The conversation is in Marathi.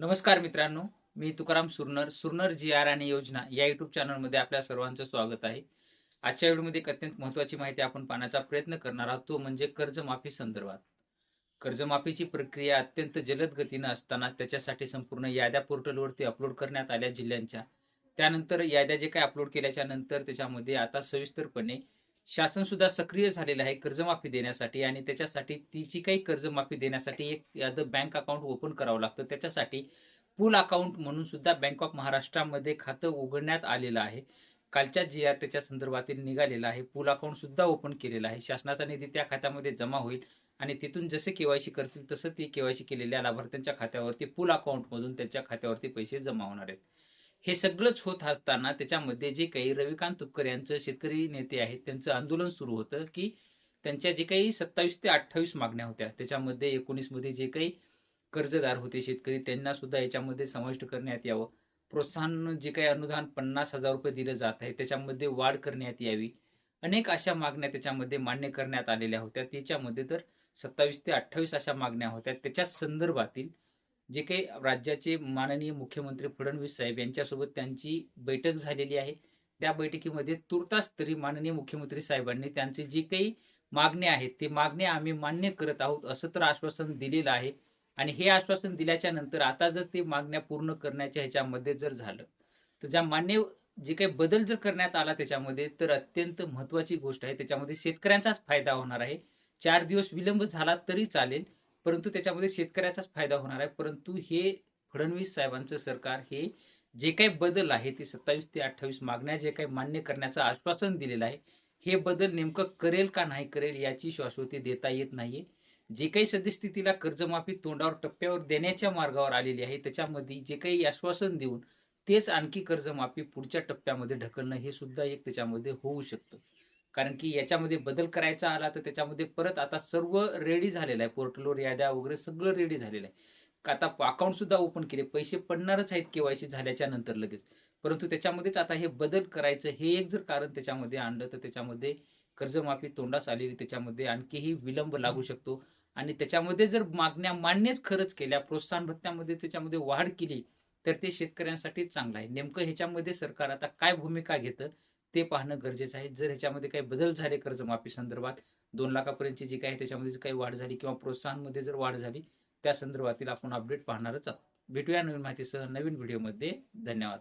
नमस्कार मित्रांनो, मी तुकाराम सुरनर, सुरनर जी-आर आणि योजना या यूट्यूब चॅनलमध्ये आपल्या सर्वांचं स्वागत आहे. आजच्या व्हिडिओमध्ये एक अत्यंत महत्त्वाची माहिती आपण पाहण्याचा प्रयत्न करणार आहोत, तो म्हणजे कर्जमाफी संदर्भात. कर्जमाफीची प्रक्रिया अत्यंत जलद गतीनं असताना त्याच्यासाठी संपूर्ण याद्या पोर्टलवरती अपलोड करण्यात आल्या जिल्ह्यांच्या. त्यानंतर याद्या जे काही अपलोड केल्याच्या नंतर त्याच्यामध्ये आता सविस्तरपणे शासन सुद्धा सक्रिय झालेलं आहे कर्जमाफी देण्यासाठी आणि त्याच्यासाठी ती जी काही कर्जमाफी देण्यासाठी एक याचं बँक अकाउंट ओपन करावं लागतं. त्याच्यासाठी पूल अकाउंट म्हणून सुद्धा बँक ऑफ महाराष्ट्रामध्ये खातं उघडण्यात आलेलं आहे. कालच्या जी-आर त्याच्या संदर्भातील निघालेला आहे. पूल अकाउंट सुद्धा ओपन केलेलं आहे. शासनाचा निधी त्या खात्यामध्ये जमा होईल आणि तिथून जसे के-वाय-सी करतील तसं ते के-वाय-सी केलेल्या लाभार्थ्यांच्या खात्यावरती पूल अकाउंटमधून त्यांच्या खात्यावरती पैसे जमा होणार आहेत. हे सगळंच होत असताना त्याच्यामध्ये जे काही रविकांत तुपकर यांचं शेतकरी नेते आहेत त्यांचं आंदोलन सुरू होतं, की त्यांच्या जे काही 27 ते 28 मागण्या होत्या. त्याच्यामध्ये 19 मध्ये जे काही कर्जदार होते शेतकरी त्यांना सुद्धा याच्यामध्ये समाविष्ट करण्यात यावं. प्रोत्साहन जे काही अनुदान ₹50,000 दिलं जात आहे त्याच्यामध्ये वाढ करण्यात यावी. अनेक अशा मागण्या त्याच्यामध्ये मान्य करण्यात आलेल्या होत्या. त्याच्यामध्ये तर 27 ते 28 अशा मागण्या होत्या. त्याच्या संदर्भातील जे काही राज्याचे माननीय मुख्यमंत्री फडणवीस साहेब यांच्यासोबत त्यांची बैठक झालेली आहे. त्या बैठकीमध्ये तुर्तास तरी माननीय मुख्यमंत्री साहेबांनी त्यांची जी काही मागण्या आहेत, ते मागण्या आम्ही मान्य करत आहोत असं तर आश्वासन दिलेलं आहे. आणि हे आश्वासन दिल्याच्या नंतर आता जर ते मागण्या पूर्ण करण्याच्या ह्याच्यामध्ये जर झालं, तर ज्या मान्य जे काही बदल जर करण्यात आला त्याच्यामध्ये, तर अत्यंत महत्त्वाची गोष्ट आहे. त्याच्यामध्ये शेतकऱ्यांचाच फायदा होणार आहे. 4 दिवस विलंब झाला तरी चालेल, परंतु त्याच्यामध्ये शेतकऱ्याचाच फायदा होणार आहे. परंतु हे फडणवीस साहेबांचं सरकार हे जे काही बदल आहे, ते 27 ते 28 मागण्या जे काही मान्य करण्याचं आश्वासन दिलेलं आहे, हे बदल नेमकं करेल का नाही करेल याची शाश्वती देता येत नाहीये. जे काही सद्यस्थितीला कर्जमाफी तोंडावर टप्प्यावर देण्याच्या मार्गावर आलेली आहे, त्याच्यामध्ये जे काही आश्वासन देऊन तेच आणखी कर्जमाफी पुढच्या टप्प्यामध्ये ढकलणं हे सुद्धा एक त्याच्यामध्ये होऊ शकतं. कारण की याच्यामध्ये बदल करायचा आला तर त्याच्यामध्ये परत आता सर्व रेडी झालेलं आहे. पोर्टलवर याद्या वगैरे सगळं रेडी झालेलं आहे. आता अकाउंट सुद्धा ओपन केले. पैसे पडणारच आहेत के-वाय-सी झाल्याच्या नंतर लगेच. परंतु त्याच्यामध्येच आता हे बदल करायचं हे एक जर कारण त्याच्यामध्ये आणलं तर त्याच्यामध्ये कर्जमाफी तोंडास आलेली त्याच्यामध्ये आणखीही विलंब लागू शकतो. आणि त्याच्यामध्ये जर मागण्या मान्यच खरंच केल्या, प्रोत्साहन भत्त्यामध्ये त्याच्यामध्ये वाढ केली, तर ते शेतकऱ्यांसाठीच चांगलं आहे. नेमकं ह्याच्यामध्ये सरकार आता काय भूमिका घेतं, ते पाहणं गरजेचं आहे. जर ह्याच्यामध्ये काही बदल झाले कर्जमाफी संदर्भात 2 लाखापर्यंतची जी काही त्याच्यामध्ये काही वाढ झाली किंवा प्रोत्साहनमध्ये जर वाढ झाली, त्या संदर्भातील आपण अपडेट पाहणारच आहोत. भेटूया नवीन माहितीसह नवीन व्हिडिओमध्ये. धन्यवाद.